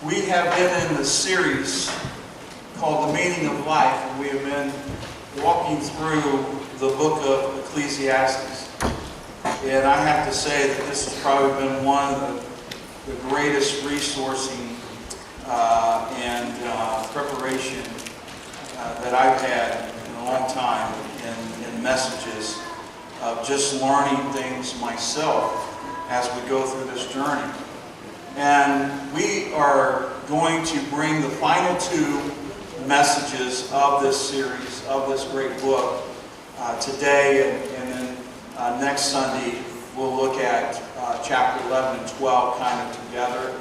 We have been in the series called The Meaning of Life, and we have been walking through the book of Ecclesiastes. And I have to say that this has probably been one of the greatest resourcing and preparation that I've had in a long time in messages of just learning things myself as we go through this journey. And we are going to bring the final two messages of this series, of this great book, today, and then next Sunday we'll look at chapter 11 and 12 kind of together,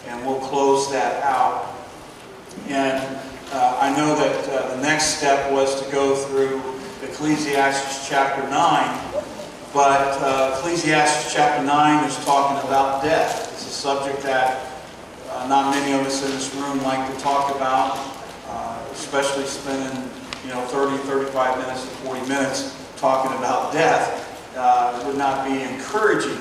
and we'll close that out. And I know that the next step was to go through Ecclesiastes chapter 9, but Ecclesiastes chapter 9 is talking about death. It's a subject that not many of us in this room like to talk about, especially spending 30, 35 minutes to 40 minutes talking about death. It would not be encouraging,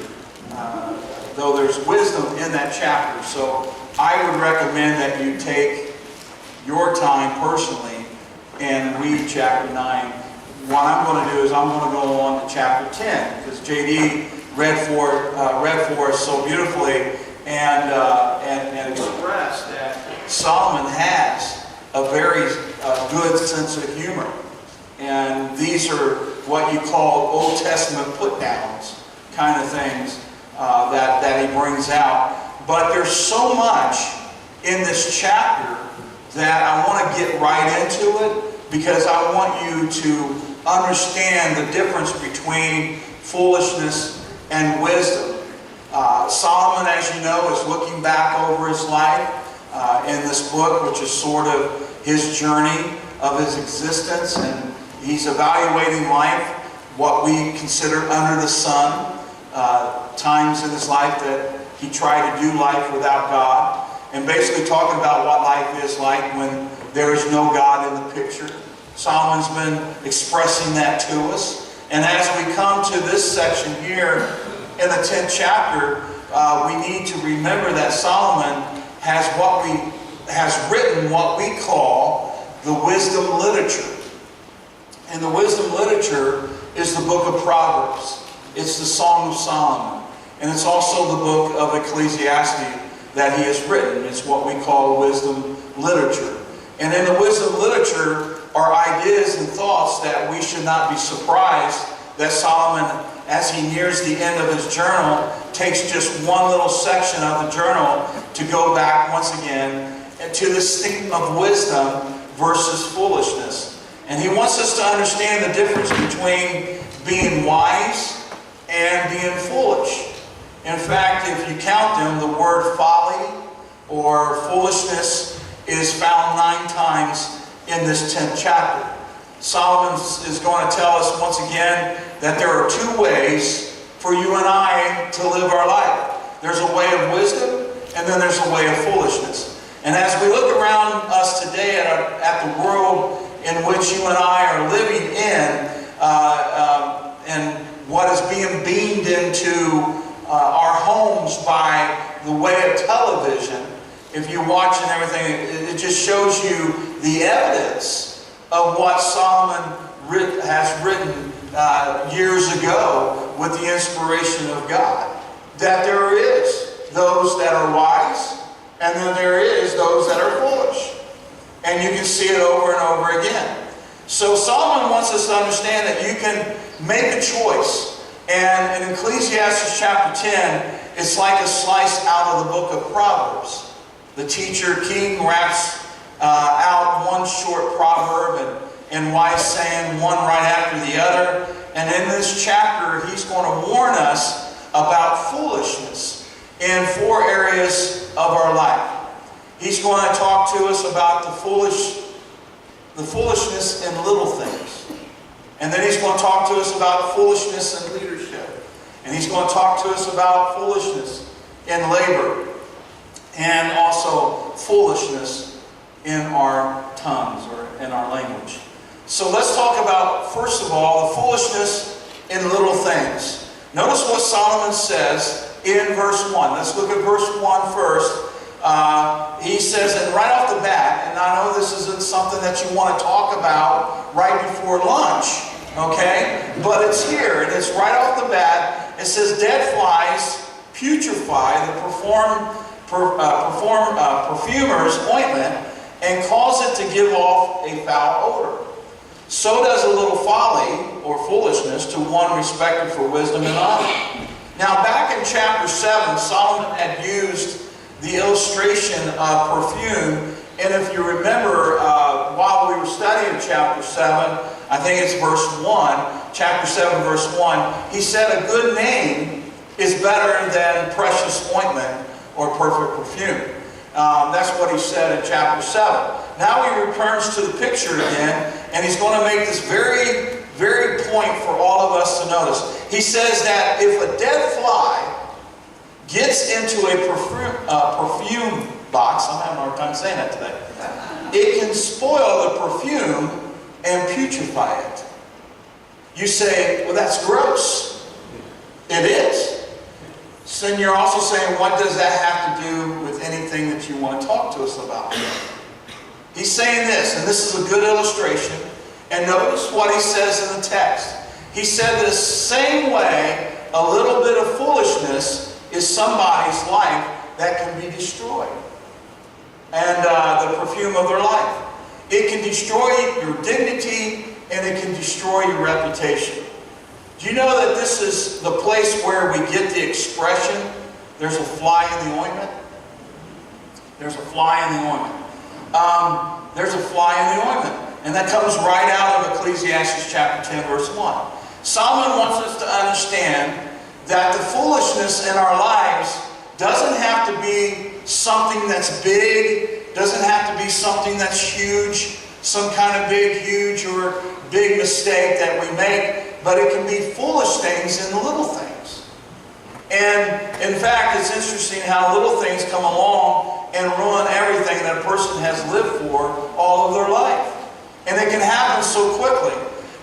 though there's wisdom in that chapter. So I would recommend that you take your time personally and read chapter 9. What I'm going to do is I'm going to go on to chapter 10, because J.D. read for us so beautifully and expressed that Solomon has a very good sense of humor. And these are what you call Old Testament put-downs kind of things that he brings out. But there's so much in this chapter that I want to get right into it, because I want you to understand the difference between foolishness and wisdom. Solomon, as you know, is looking back over his life in this book, which is sort of his journey of his existence, and he's evaluating life, what we consider under the sun, times in his life that he tried to do life without God, and basically talking about what life is like when there is no God in the picture. Solomon's been expressing that to us. And as we come to this section here in the 10th chapter, we need to remember that Solomon has written what we call the wisdom literature. And the wisdom literature is the book of Proverbs. It's the Song of Solomon. And it's also the book of Ecclesiastes that he has written. It's what we call wisdom literature. And in the wisdom literature are ideas and thoughts that we should not be surprised that Solomon, as he nears the end of his journal, takes just one little section of the journal to go back once again to this theme of wisdom versus foolishness. And he wants us to understand the difference between being wise and being foolish. In fact, if you count them, the word folly or foolishness is found 9 times in this 10th chapter. Solomon is going to tell us once again that there are 2 ways for you and I to live our life. There's a way of wisdom, and then there's a way of foolishness. And as we look around us today at the world in which you and I are living in, and what is being beamed into our homes by the way of television, if you watch and everything, it just shows you the evidence of what Solomon has written years ago with the inspiration of God. That there is those that are wise, and then there is those that are foolish. And you can see it over and over again. So Solomon wants us to understand that you can make a choice. And in Ecclesiastes chapter 10, it's like a slice out of the book of Proverbs. The teacher king raps out one short proverb and wise saying, one right after the other. And in this chapter, he's going to warn us about foolishness in 4 areas of our life. He's going to talk to us about the foolishness in little things. And then he's going to talk to us about foolishness in leadership. And he's going to talk to us about foolishness in labor. And also foolishness in our tongues or in our language. So let's talk about, first of all, the foolishness in little things. Notice what Solomon says in verse 1. Let's look at verse 1 first. he says, and right off the bat, and I know this isn't something that you want to talk about right before lunch, okay? But it's here, and it's right off the bat. It says, dead flies putrefy the perfumer's ointment and cause it to give off a foul odor. So does a little folly or foolishness to one respected for wisdom and honor. Now, back in chapter 7, Solomon had used the illustration of perfume. And if you remember, while we were studying chapter 7, I think it's verse 1, chapter 7, verse 1, he said a good name is better than precious ointment or perfect perfume. That's what he said in chapter 7. Now he returns to the picture again, and he's going to make this very, very point for all of us to notice. He says that if a dead fly gets into a perfume box, I'm having a hard time saying that today, it can spoil the perfume and putrefy it. You say, well, that's gross. It is. So then you're also saying, what does that have to do with anything that you want to talk to us about? He's saying this, and this is a good illustration, and notice what he says in the text. He said the same way a little bit of foolishness is somebody's life that can be destroyed. And the perfume of their life. It can destroy your dignity, and it can destroy your reputation. Do you know that this is the place where we get the expression, there's a fly in the ointment? There's a fly in the ointment. There's a fly in the ointment. And that comes right out of Ecclesiastes chapter 10, verse 1. Solomon wants us to understand that the foolishness in our lives doesn't have to be something that's big, doesn't have to be something that's huge, some kind of big, huge, or big mistake that we make, but it can be foolish things in the little things. And in fact, it's interesting how little things come along and ruin everything that a person has lived for all of their life. And it can happen so quickly.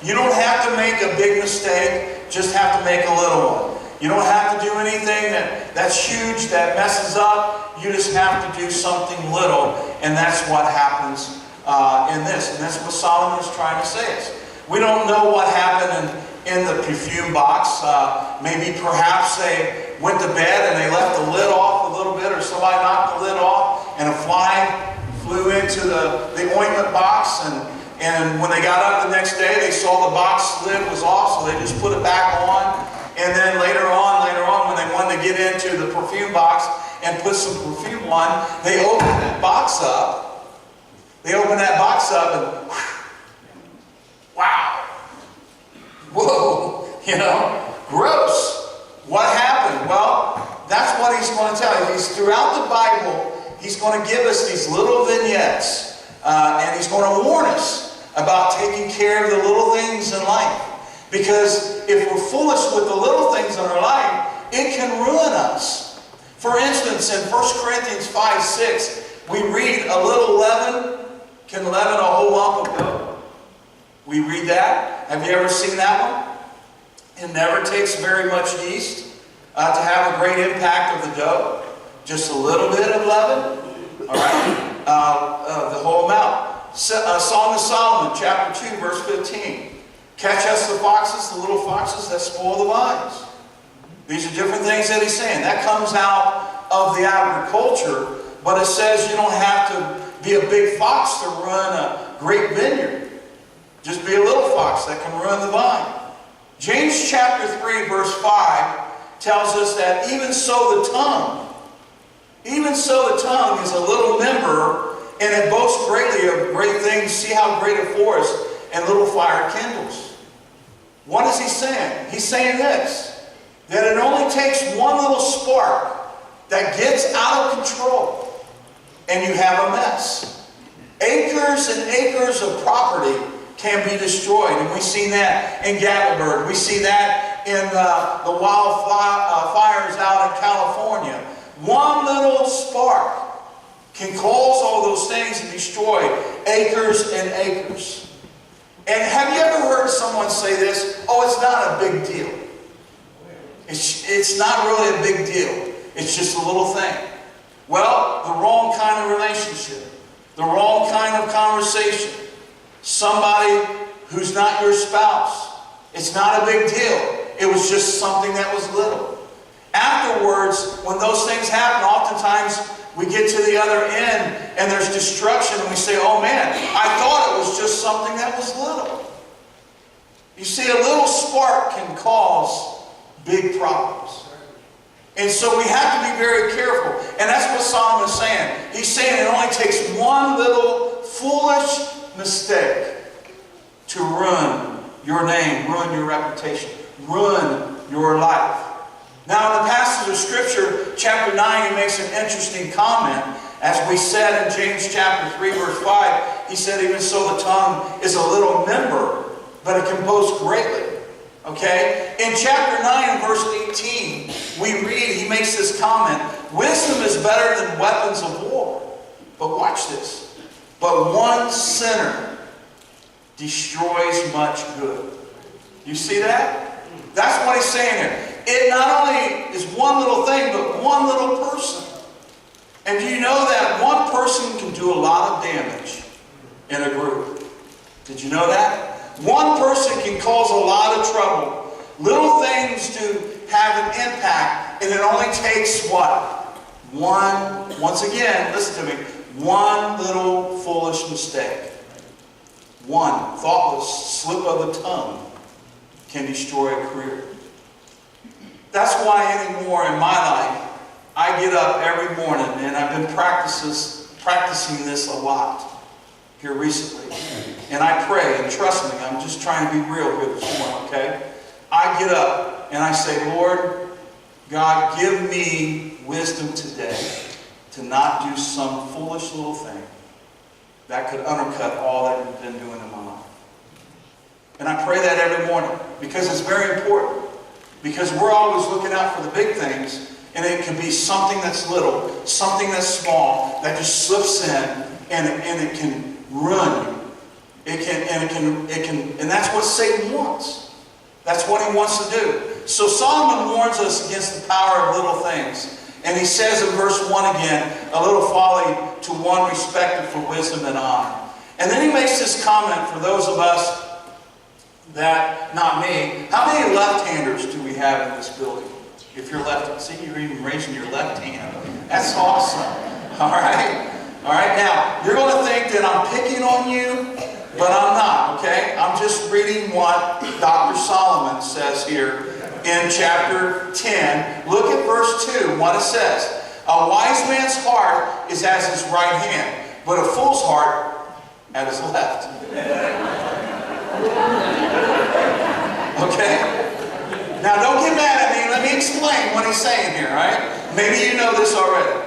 You don't have to make a big mistake, just have to make a little one. You don't have to do anything that's huge, that messes up. You just have to do something little, and that's what happens in this. And that's what Solomon is trying to say is. We don't know what happened in the perfume box. Maybe perhaps they went to bed and they left the lid off a little bit, or somebody knocked the lid off, and a fly flew into the ointment box, and when they got up the next day, they saw the box lid was off, so they just put it back on. And then later on, when they wanted to get into the perfume box and put some perfume on, they opened that box up. They opened that box up and whew, wow. Whoa, gross. What happened? Well, that's what he's going to tell you. He's throughout the Bible, he's going to give us these little vignettes, and he's going to warn us about taking care of the little things in life. Because if we're foolish with the little things in our life, it can ruin us. For instance, in 1 Corinthians 5:6, we read a little leaven can leaven a whole lump of dough. We read that. Have you ever seen that one? It never takes very much yeast to have a great impact of the dough. Just a little bit of leaven, all right? The whole amount. Song of Solomon, chapter 2, verse 15. Catch us the foxes, the little foxes that spoil the vines. These are different things that he's saying. That comes out of the agriculture, but it says you don't have to be a big fox to ruin a great vineyard. Just be a little fox that can ruin the vine. James chapter 3, verse 5 tells us that even so the tongue is a little member, and it boasts greatly of great things. See how great a forest and little fire kindles. What is he saying? He's saying this, that it only takes one little spark that gets out of control, and you have a mess. Acres and acres of property can be destroyed, and we've seen that in Gatlinburg. We see that in the wildfires out in California. One little spark can cause all those things to destroy acres and acres. And have you ever heard someone say this? Oh, it's not a big deal. It's not really a big deal. It's just a little thing. Well, the wrong kind of relationship, the wrong kind of conversation, somebody who's not your spouse. It's not a big deal. It was just something that was little. Afterwards, when those things happen, oftentimes we get to the other end and there's destruction and we say, oh man, I thought it was just something that was little. You see, a little spark can cause big problems. And so we have to be very careful. And that's what Solomon is saying. He's saying it only takes one little foolish mistake to ruin your name, ruin your reputation, ruin your life. Now in the passage of Scripture, chapter 9, he makes an interesting comment. As we said in James chapter 3, verse 5, he said, even so the tongue is a little member, but it can boast greatly. Okay? In chapter 9, verse 18, we read, he makes this comment, wisdom is better than weapons of war. But watch this. But one sinner destroys much good. You see that? That's what he's saying here. It not only is one little thing, but one little person. And do you know that one person can do a lot of damage in a group? Did you know that? One person can cause a lot of trouble. Little things do have an impact, and it only takes what? Once again, listen to me, one little foolish mistake. One thoughtless slip of the tongue can destroy a career. That's why anymore in my life, I get up every morning, and I've been practicing this a lot here recently. And I pray, and trust me, I'm just trying to be real here this morning, okay? I get up and I say, Lord, God, give me wisdom today to not do some foolish little thing that could undercut all that you've been doing in my life. And I pray that every morning because it's very important. Because we're always looking out for the big things, and it can be something that's little, something that's small, that just slips in, and it can ruin you. And that's what Satan wants. That's what he wants to do. So Solomon warns us against the power of little things. And he says in verse 1 again, a little folly to one respected for wisdom and honor. And then he makes this comment for those of us that, not me, how many left-handers do we have in this building? If you're left, see, you're even raising your left hand. That's awesome. All right? All right, now, you're going to think that I'm picking on you, but I'm not, okay? I'm just reading what Dr. Solomon says here in chapter 10. Look at verse 2, what it says. A wise man's heart is as his right hand, but a fool's heart at his left. Okay? Now don't get mad at me. Let me explain what he's saying here, right? Maybe you know this already.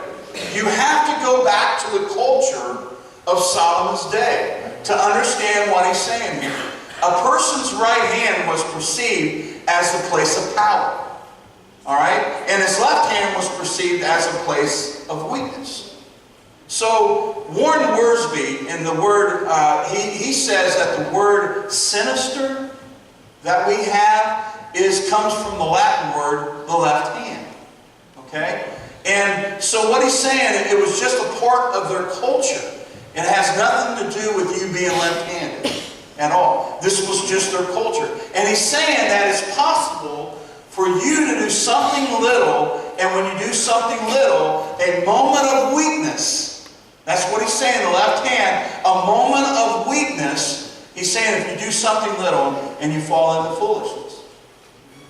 You have to go back to the culture of Solomon's day to understand what he's saying here. A person's right hand was perceived as the place of power. All right? And his left hand was perceived as a place of weakness. So Warren Wiersbe, in the word, he says that the word sinister that we have comes from the Latin word, the left hand. Okay? And so what he's saying, it was just a part of their culture. It has nothing to do with you being left-handed at all. This was just their culture. And he's saying that it's possible for you to do something little, and when you do something little, a moment of weakness. That's what he's saying, the left hand, a moment of weakness. He's saying if you do something little and you fall into foolishness.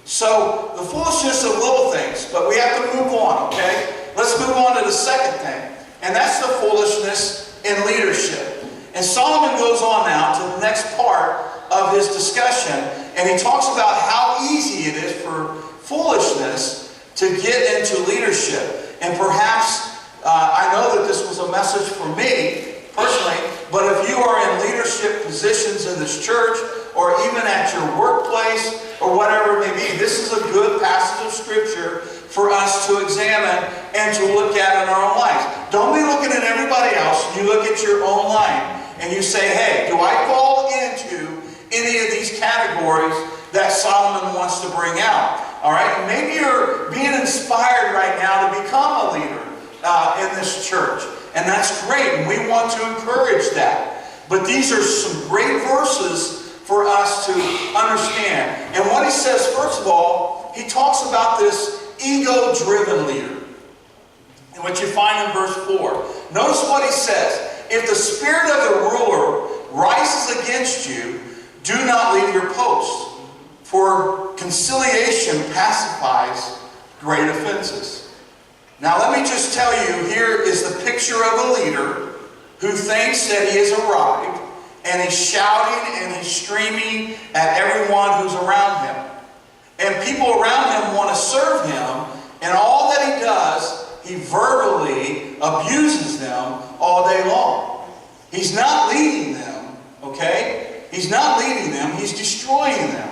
So, the foolishness of little things, but we have to move on, okay? Let's move on to the second thing, and that's the foolishness in leadership. And Solomon goes on now to the next part of his discussion, and he talks about how easy it is for foolishness to get into leadership. And perhaps, I know that this was a message for me personally, but if you are in leadership positions in this church, or even at your workplace, or whatever it may be, this is a good passage of Scripture for us to examine and to look at in our own lives. Don't be looking at everybody else. You look at your own life and you say, hey, do I fall into any of these categories that Solomon wants to bring out? All right? Maybe you're being inspired right now to become a leader. in this church. And that's great, and we want to encourage that. But these are some great verses for us to understand. And what he says, first of all, he talks about this ego-driven leader, and what you find in verse 4. Notice what he says. If the spirit of the ruler rises against you, do not leave your post, for conciliation pacifies great offenses. Now let me just tell you, here is the picture of a leader who thinks that he has arrived, and he's shouting and he's screaming at everyone who's around him. And people around him want to serve him, and all that he does, he verbally abuses them all day long. He's not leading them, okay? He's not leading them, he's destroying them.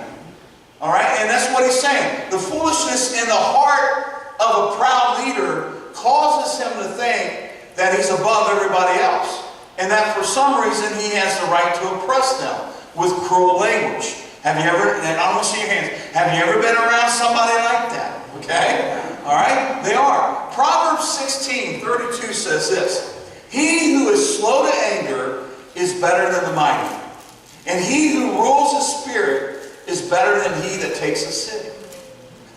All right? And that's what he's saying. The foolishness in the heart of a proud leader causes him to think that he's above everybody else, and that for some reason he has the right to oppress them with cruel language. Have you ever, and I want to see your hands, have you ever been around somebody like that? Okay? All right? They are. Proverbs 16:32 says this: he who is slow to anger is better than the mighty, and he who rules his spirit is better than he that takes a city.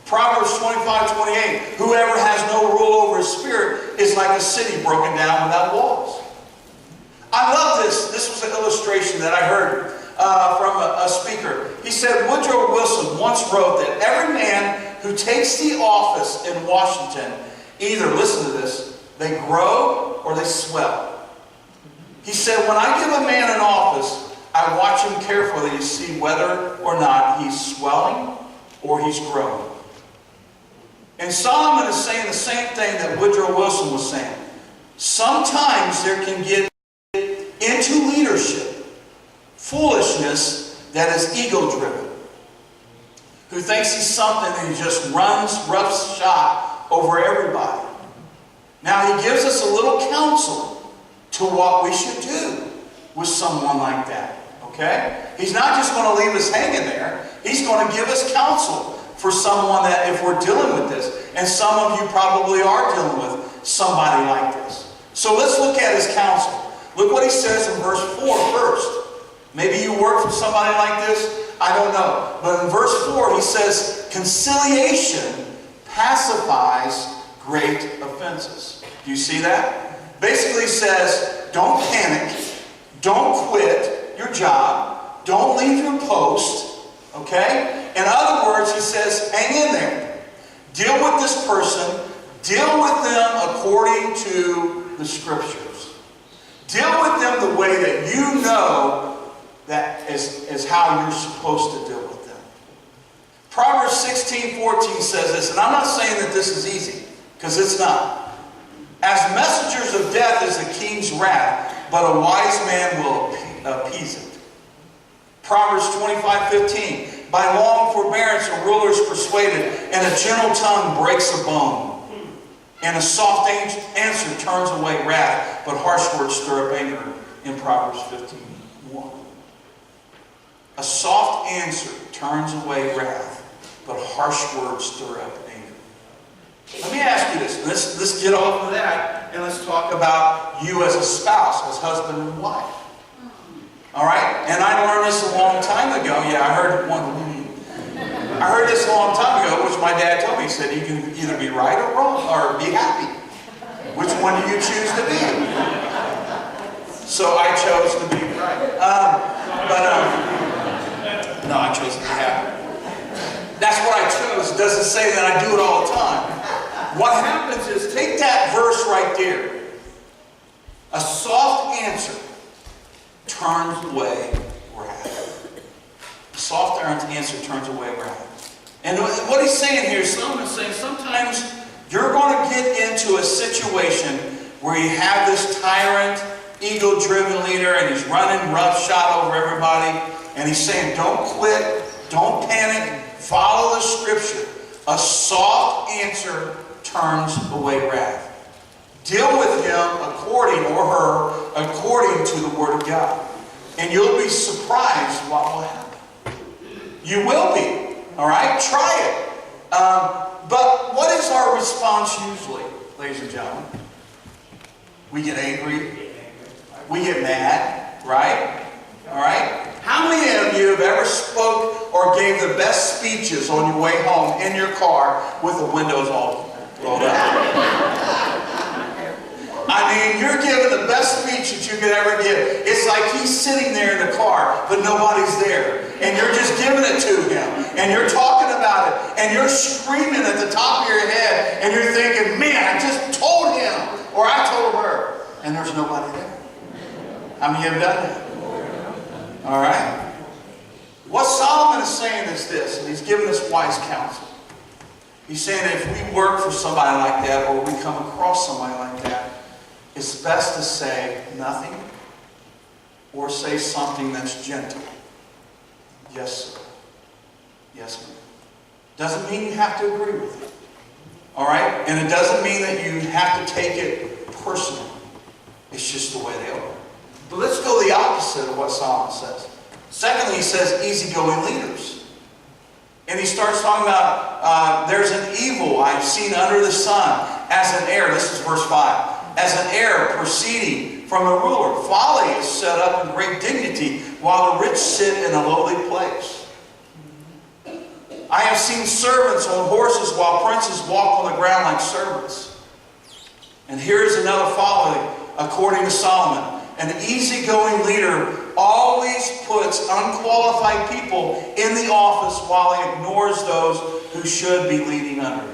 Proverbs 25:28, whoever has no rule over his spirit is like a city broken down without walls. I love this. This was an illustration that I heard from a speaker. He said Woodrow Wilson once wrote that every man who takes the office in Washington, either, listen to this, they grow or they swell. He said, when I give a man an office, I watch him carefully to see whether or not he's swelling or he's growing. And Solomon is saying the same thing that Woodrow Wilson was saying. Sometimes there can get into leadership foolishness that is ego-driven, who thinks he's something and he just runs roughshod over everybody. Now he gives us a little counsel to what we should do with someone like that. Okay? He's not just going to leave us hanging there. He's going to give us counsel for someone that, if we're dealing with this, and some of you probably are dealing with somebody like this. So let's look at his counsel. Look what he says in verse 4 first. Maybe you work for somebody like this. I don't know. But in verse 4 he says, conciliation pacifies great offenses. Do you see that? Basically he says, don't panic. Don't quit your job. Don't leave your post. Okay? In other words, he says, hang in there. Deal with this person. Deal with them according to the Scriptures. Deal with them the way that you know that is how you're supposed to deal with them. Proverbs 16:14 says this, and I'm not saying that this is easy, because it's not. As messengers of death is the king's wrath, but a wise man will appease it. Proverbs 25:15, by long forbearance a ruler is persuaded, and a gentle tongue breaks a bone. And a soft answer turns away wrath, but harsh words stir up anger, in Proverbs 15:1. A soft answer turns away wrath, but harsh words stir up anger. Let me ask you this. Let's get off of that, and let's talk about you as a spouse, as husband and wife. All right? And I learned this a long time ago. Yeah, I heard this a long time ago, which my dad told me. He said, you can either be right or wrong, or be happy. Which one do you choose to be? So I chose to be right. No, I chose to be happy. That's what I chose. It doesn't say that I do it all the time. What happens is, take that verse right there. A soft answer turns away wrath. A soft answer turns away wrath. And what he's saying here, Solomon's saying, sometimes you're going to get into a situation where you have this tyrant, ego-driven leader, and he's running roughshod over everybody, and he's saying, don't quit, don't panic, follow the Scripture. A soft answer turns away wrath. Deal with him according, or her, according to the Word of God. And you'll be surprised what will happen. You will be. All right? Try it. But what is our response usually, ladies and gentlemen? We get angry. We get mad, right? All right? How many of you have ever spoke or gave the best speeches on your way home in your car with the windows all rolled up? I mean, you're giving the best speech that you could ever give. It's like he's sitting there in the car, but nobody's there. And you're just giving it to him. And you're talking about it. And you're screaming at the top of your head. And you're thinking, man, I just told him. Or I told her. And there's nobody there. How many have done that? All right? What Solomon is saying is this, and he's giving us wise counsel. He's saying that if we work for somebody like that, or we come across somebody like that, it's best to say nothing or say something that's gentle. Yes, sir. Yes, ma'am. Doesn't mean you have to agree with it. All right? And it doesn't mean that you have to take it personally. It's just the way they are. But let's go the opposite of what Solomon says. Secondly, he says easygoing leaders. And he starts talking about there's an evil I've seen under the sun as an heir. This is verse 5. As an heir proceeding from the ruler. Folly is set up in great dignity, while the rich sit in a lowly place. I have seen servants on horses, while princes walk on the ground like servants. And here's another folly, according to Solomon. An easygoing leader always puts unqualified people in the office while he ignores those who should be leading under him.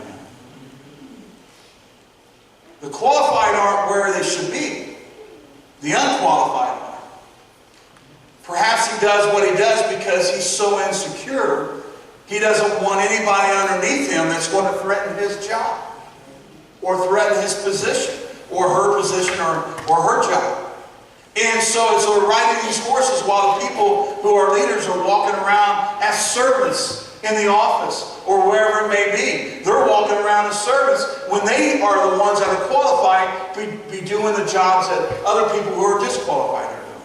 The qualified aren't where they should be. The unqualified are. Perhaps he does what he does because he's so insecure, he doesn't want anybody underneath him that's going to threaten his job, or threaten his position, or her position, or her job. And so as they're riding these horses while the people who are leaders are walking around as servants in the office or wherever it may be. They're walking around as servants when they are the ones that are qualified to be doing the jobs that other people who are disqualified are doing.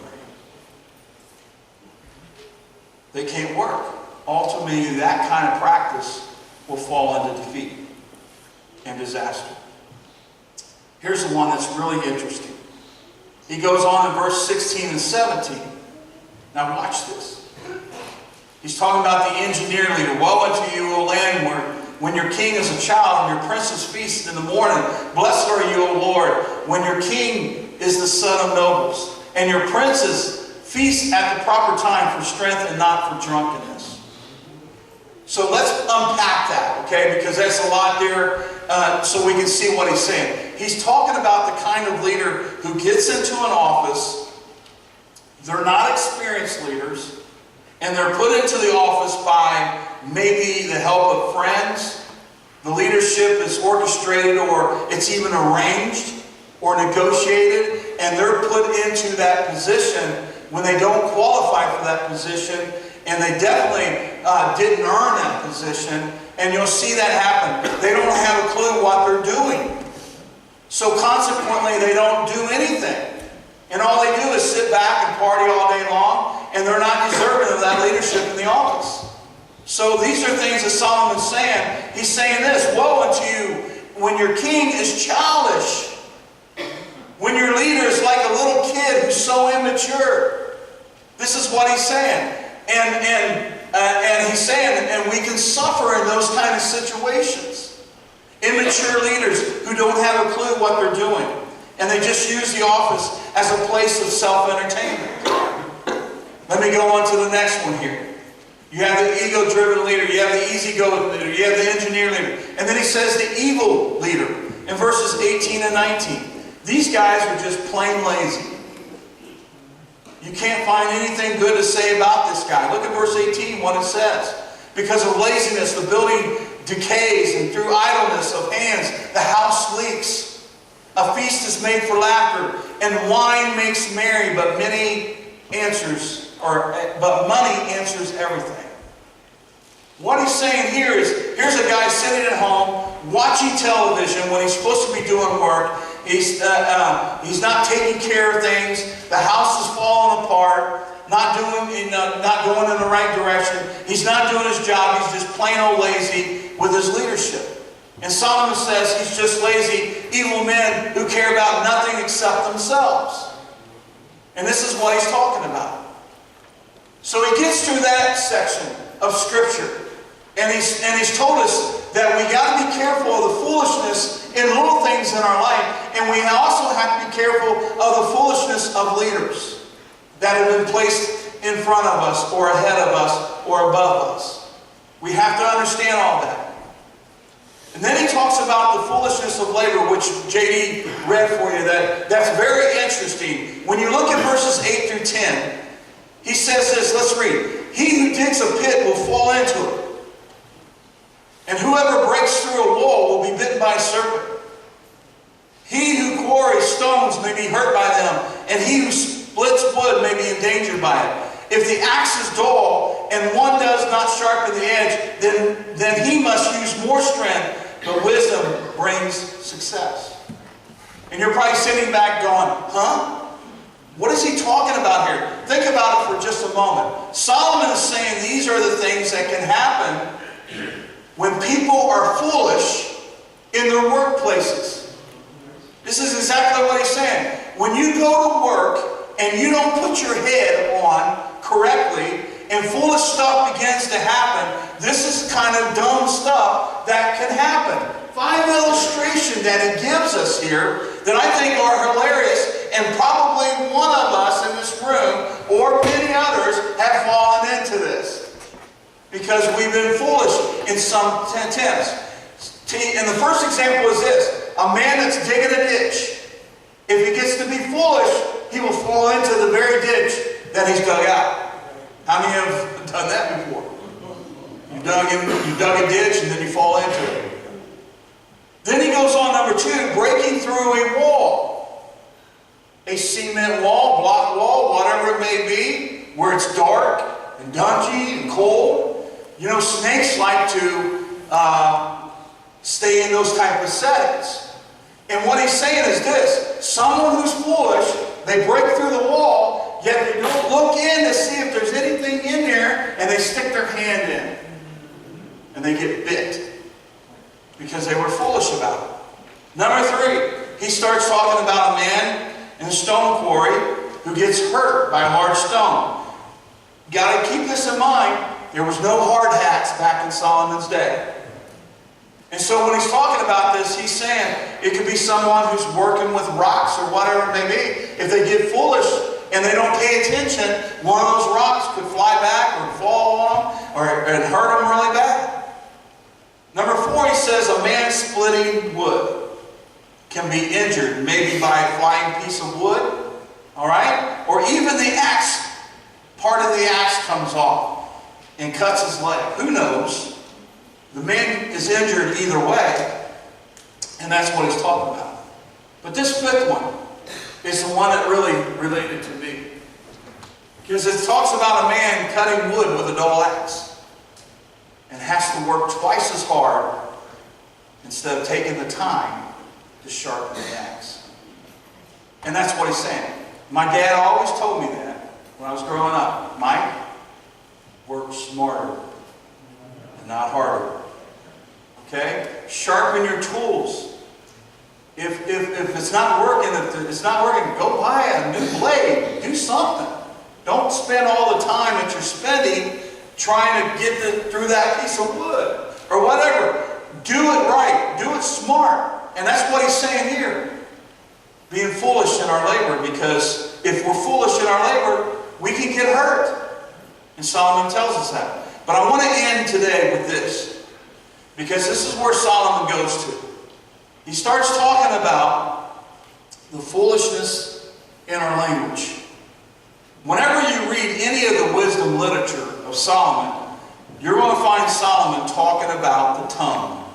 They can't work. Ultimately, that kind of practice will fall into defeat and disaster. Here's the one that's really interesting. He goes on in verse 16 and 17. Now watch this. He's talking about the engineer leader. Woe unto you, O land, when your king is a child and your princes feast in the morning. Blessed are you, O Lord, when your king is the son of nobles, and your princes feast at the proper time for strength and not for drunkenness. So let's unpack that, okay? Because that's a lot there, so we can see what he's saying. He's talking about the kind of leader who gets into an office. They're not experienced leaders, and they're put into the office by maybe the help of friends. The leadership is orchestrated, or it's even arranged or negotiated, and they're put into that position when they don't qualify for that position, and they definitely didn't earn that position. And you'll see that happen. They don't have a clue what they're doing. So consequently, they don't do anything. And all they do is sit back and party all day long, and they're not deserving of that leadership in the office. So these are things that Solomon's saying. He's saying this, woe unto you when your king is childish, when your leader is like a little kid who's so immature. This is what he's saying. And he's saying, and we can suffer in those kind of situations. Immature leaders who don't have a clue what they're doing. And they just use the office as a place of self-entertainment. Let me go on to the next one here. You have the ego-driven leader. You have the easygoing leader. You have the engineer leader. And then he says the evil leader in verses 18 and 19. These guys are just plain lazy. You can't find anything good to say about this guy. Look at verse 18, what it says. Because of laziness, the building decays, and through idleness of hands, the house leaks. A feast is made for laughter, and wine makes merry, but money answers everything. What he's saying here is, here's a guy sitting at home, watching television when he's supposed to be doing work. He's not taking care of things. The house is falling apart. Not going in the right direction. He's not doing his job. He's just plain old lazy with his leadership. And Solomon says he's just lazy, evil men who care about nothing except themselves. And this is what he's talking about. So he gets through that section of Scripture. And he's told us that we got to be careful of the foolishness in little things in our life. And we also have to be careful of the foolishness of leaders that have been placed in front of us or ahead of us or above us. We have to understand all that. And then he talks about the foolishness of labor, which J.D. read for you. That's very interesting. When you look at verses 8 through 10, he says this. Let's read. He who digs a pit will fall into it. And whoever breaks through a wall will be bitten by a serpent. He who quarries stones may be hurt by them, and he who splits wood may be endangered by it. If the axe is dull and one does not sharpen the edge, then he must use more strength, but wisdom brings success. And you're probably sitting back going, huh? What is he talking about here? Think about it for just a moment. Solomon is saying these are the things that can happen when people are foolish in their workplaces. This is exactly what he's saying. When you go to work and you don't put your head on correctly and foolish stuff begins to happen, this is kind of dumb stuff that can happen. 5 illustrations that it gives us here that I think are hilarious, and probably one of us in this room or many others have fallen into this. Because we've been foolish in some attempts. And the first example is this. A man that's digging a ditch. If he gets to be foolish, he will fall into the very ditch that he's dug out. How many have done that before? You dug a ditch and then you fall into it. Then he goes on, number 2, breaking through a wall. A cement wall, block wall, whatever it may be, where it's dark and dungy and cold. You know, snakes like to stay in those type of settings. And what he's saying is this. Someone who's foolish, they break through the wall, yet they don't look in to see if there's anything in there, and they stick their hand in. And they get bit. Because they were foolish about it. Number 3, he starts talking about a man in a stone quarry who gets hurt by a large stone. You got to keep this in mind. There was no hard hats back in Solomon's day. And so when he's talking about this, he's saying it could be someone who's working with rocks or whatever it may be. If they get foolish and they don't pay attention, one of those rocks could fly back or fall on them and hurt them really bad. Number 4, he says a man splitting wood can be injured, maybe by a flying piece of wood, all right? Or even the axe, part of the axe comes off and cuts his leg. Who knows? The man is injured either way, and that's what he's talking about. But this 5th one is the one that really related to me. Because it talks about a man cutting wood with a dull axe and has to work twice as hard instead of taking the time to sharpen the axe. And that's what he's saying. My dad always told me that when I was growing up. Mike, work smarter and not harder. Okay? Sharpen your tools. If it's not working, go buy a new blade. Do something. Don't spend all the time that you're spending trying to get through that piece of wood or whatever. Do it right. Do it smart. And that's what he's saying here. Being foolish in our labor, because if we're foolish in our labor, we can get hurt. And Solomon tells us that. But I want to end today with this, because this is where Solomon goes to. He starts talking about the foolishness in our language. Whenever you read any of the wisdom literature of Solomon, you're going to find Solomon talking about the tongue.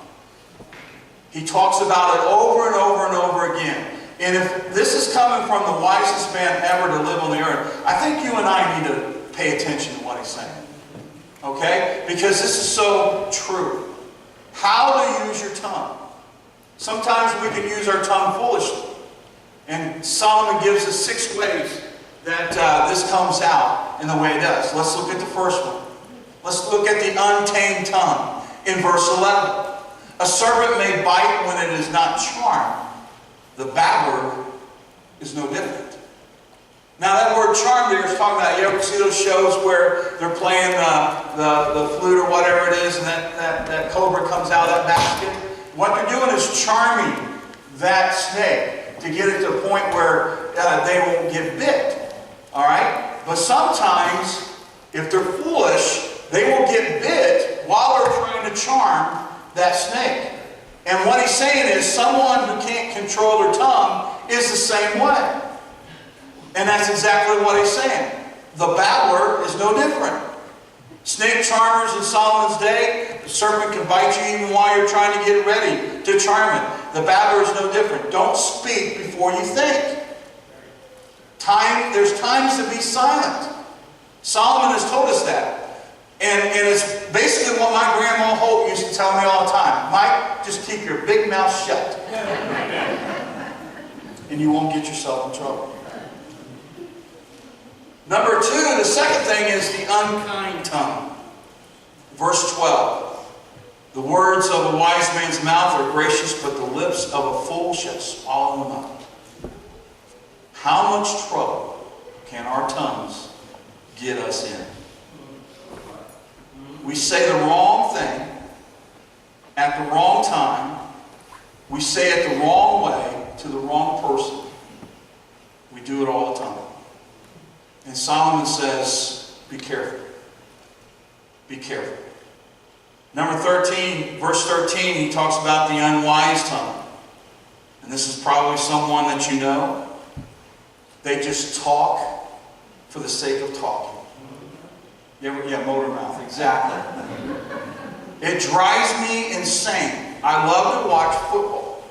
He talks about it over and over and over again. And if this is coming from the wisest man ever to live on the earth, I think you and I need to pay attention to what he's saying. Okay? Because this is so true. How to use your tongue. Sometimes we can use our tongue foolishly. And Solomon gives us 6 ways that this comes out in the way it does. Let's look at the first one. Let's look at the untamed tongue in verse 11. A serpent may bite when it is not charmed. The babbler is no different. Now that word charm there is talking about, you ever see those shows where they're playing the flute or whatever it is, and that cobra comes out of that basket? What they're doing is charming that snake to get it to a point where they won't get bit. All right? But sometimes, if they're foolish, they will get bit while they're trying to charm that snake. And what he's saying is someone who can't control their tongue is the same way. And that's exactly what he's saying. The babbler is no different. Snake charmers in Solomon's day, the serpent can bite you even while you're trying to get ready to charm it. The babbler is no different. Don't speak before you think. There's times to be silent. Solomon has told us that. And it's basically what my grandma Hope used to tell me all the time. Mike, just keep your big mouth shut. And you won't get yourself in trouble. Number 2, the second thing is the unkind tongue. Verse 12. The words of a wise man's mouth are gracious, but the lips of a fool shall swallow them up. How much trouble can our tongues get us in? We say the wrong thing at the wrong time. We say it the wrong way to the wrong person. We do it all the time. And Solomon says, be careful. Be careful. Number 13, verse 13, he talks about the unwise tongue. And this is probably someone that you know. They just talk for the sake of talking. Yeah, motor mouth, exactly. It drives me insane. I love to watch football.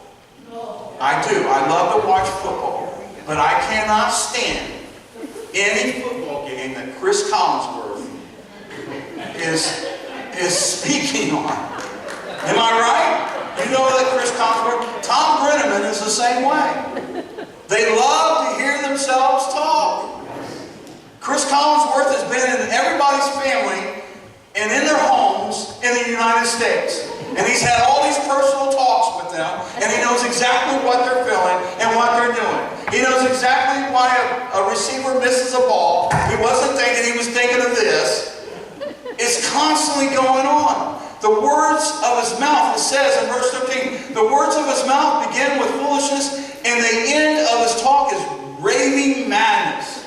I do. I love to watch football. But I cannot stand any football game that Chris Collinsworth is speaking on. Am I right? You know that Chris Collinsworth? Tom Brenneman is the same way. They love to hear themselves talk. Chris Collinsworth has been in everybody's family and in their homes in the United States. And he's had all these personal talks with them, and he knows exactly what they're feeling and what they're doing. He knows exactly why a receiver misses a ball. He wasn't thinking, he was thinking of this. It's constantly going on. The words of his mouth, it says in verse 13, the words of his mouth begin with foolishness, and the end of his talk is raving madness.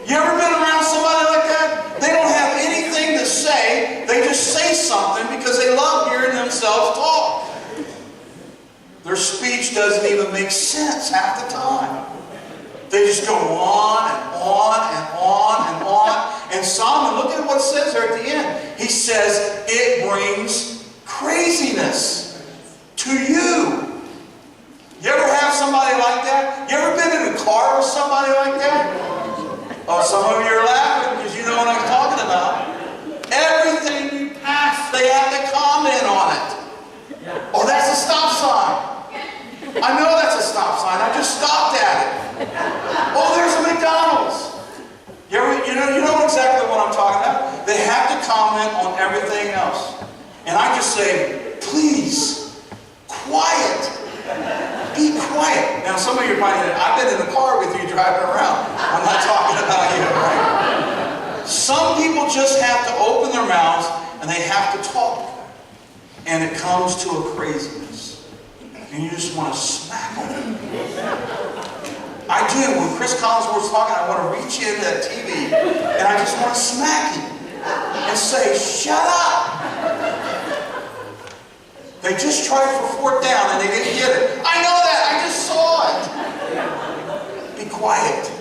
You ever been around somebody like that? They don't have anything to say. They just say something because they love hearing themselves talk. Their speech doesn't even make sense half the time. They just go on and on and on and on. And Solomon, look at what it says there at the end. He says, it brings craziness to you. You ever have somebody like that? You ever been in a car with somebody like that? Oh, some of you are laughing because you know what I'm talking about. Everything you pass, they have to comment on it. Oh, that's a stop sign. I know that's a stop sign. I just stopped at it. Oh, there's a McDonald's. You know exactly what I'm talking about. They have to comment on everything else. And I just say, please, quiet. Be quiet. Now, some of you are probably saying, I've been in the car with you driving around. I'm not talking about you, right? Some people just have to open their mouths and they have to talk. And it comes to a craziness. And you just want to smack them. I do. When Chris Collinsworth's talking, I want to reach into that TV and I just want to smack him and say, shut up. They just tried for fourth down and they didn't get it. I know that. I just saw it. Be quiet.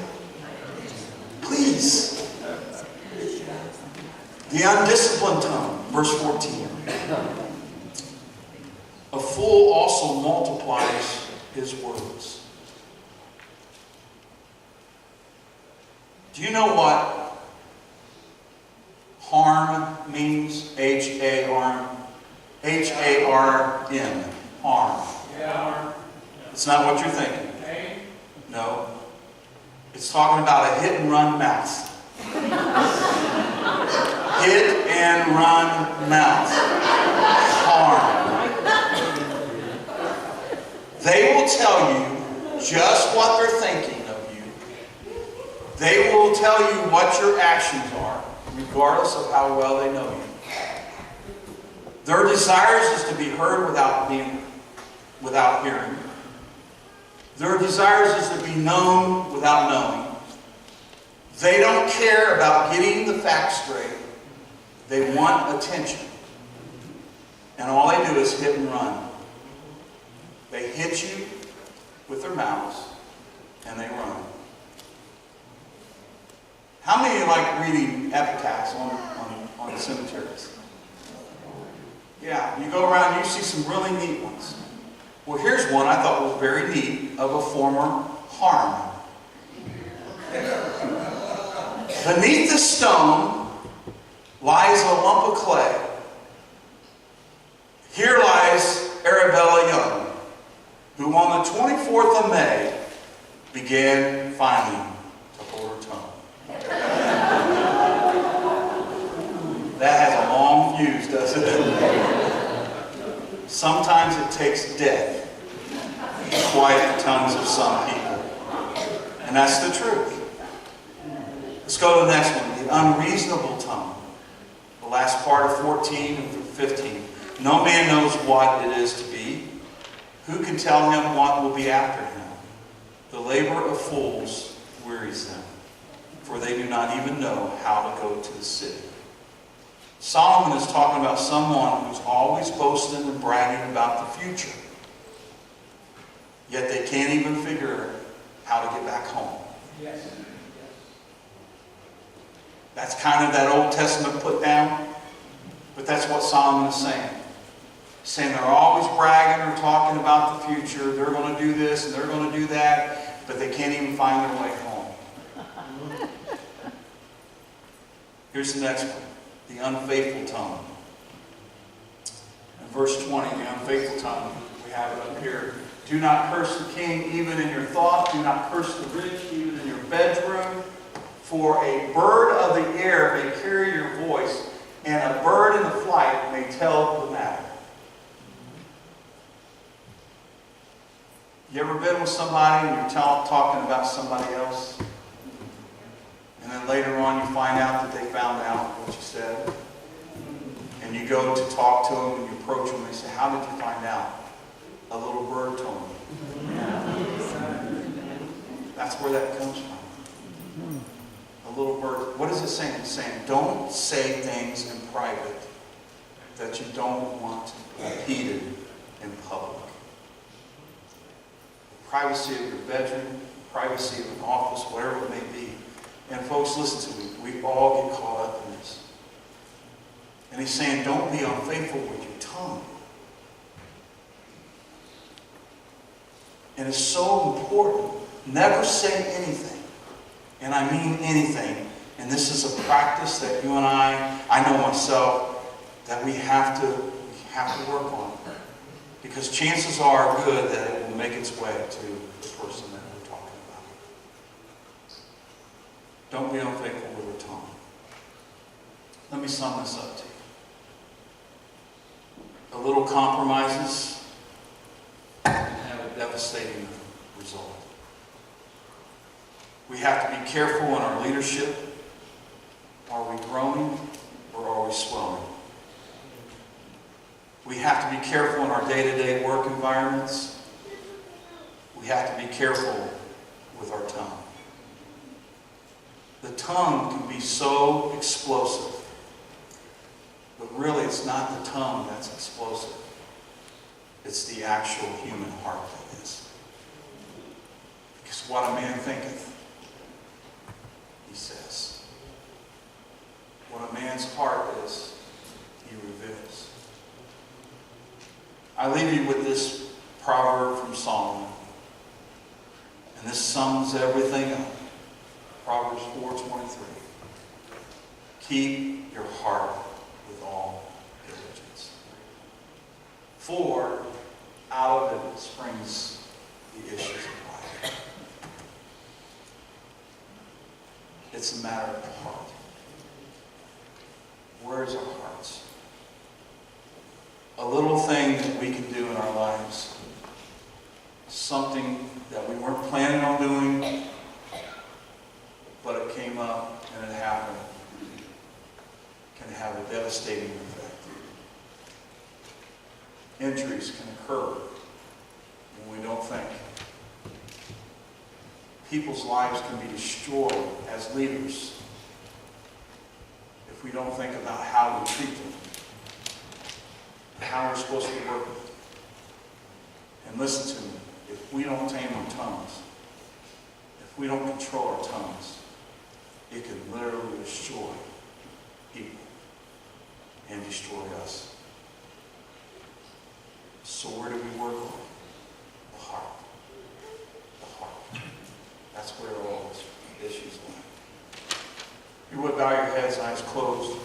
Please. The undisciplined tongue. Verse 14. A fool also multiplies his words. Do you know what harm means? H-A-R-M. H-A-R-M. Harm. Yeah. It's not what you're thinking. No. It's talking about a hit and run mouth. Hit and run mouth. They will tell you just what they're thinking of you. They will tell you what your actions are, regardless of how well they know you. Their desires is to be heard without hearing. Their desires is to be known without knowing. They don't care about getting the facts straight. They want attention. And all they do is hit and run. They hit you with their mouths and they run. How many like reading epitaphs on cemeteries? Yeah, you go around and you see some really neat ones. Well, here's one I thought was very neat of a former harm. Beneath the stone lies a lump of clay. Here lies Arabella Young, who on the 24th of May began finally to hold her tongue. That has a long fuse, doesn't it? Sometimes it takes death to quiet the tongues of some people. And that's the truth. Let's go to the next one. The unreasonable tongue. The last part of 14 and 15. No man knows what it is to be. Who can tell him what will be after him? The labor of fools wearies them, for they do not even know how to go to the city. Solomon is talking about someone who's always boasting and bragging about the future. Yet they can't even figure how to get back home. Yes. That's kind of that Old Testament put down. But that's what Solomon is saying. He's saying they're always bragging or talking about the future. They're going to do this and they're going to do that. But they can't even find their way home. Here's the next one. The unfaithful tongue. In verse 20, the unfaithful tongue, we have it up here. Do not curse the king even in your thought. Do not curse the rich even in your bedroom. For a bird of the air may carry your voice, and a bird in the flight may tell the matter. You ever been with somebody and you're talking about somebody else? And then later on you find out that they found out what you said. And you go to talk to them and you approach them and they say, how did you find out? A little bird told me. That's where that comes from. A little bird. What is it saying? It's saying, don't say things in private that you don't want repeated in public. The privacy of your bedroom, privacy of an office, whatever it may be. And folks, listen to me. We all get caught up in this. And he's saying, don't be unfaithful with your tongue. And it's so important. Never say anything. And I mean anything. And this is a practice that you and I know myself, that we have to work on. Because chances are good that it will make its way to the person that we're talking about. Don't be unfaithful with your tongue. Let me sum this up to you. A little compromises can have a devastating result. We have to be careful in our leadership. Are we growing or are we swelling? We have to be careful in our day-to-day work environments. We have to be careful with our tongue. The tongue can be so explosive. But really, it's not the tongue that's explosive. It's the actual human heart that is. Because what a man thinketh, he says. What a man's heart is, he reveals. I leave you with this proverb from Solomon. And this sums everything up. Proverbs 4:23. Keep your heart with all diligence. For out of it springs the issues of life. It's a matter of the heart. Where's our hearts? A little thing that we can do in our lives something that we weren't planning on doing, but it came up and it happened, can have a devastating effect. Injuries can occur when we don't think. People's lives can be destroyed as leaders if we don't think about how we treat them, how we're supposed to work with them. And listen to me, if we don't tame our tongues, if we don't control our tongues, it can literally destroy people and destroy us. So where do we work on? The heart. The heart. That's where all these issues lie. You would bow your heads, eyes closed.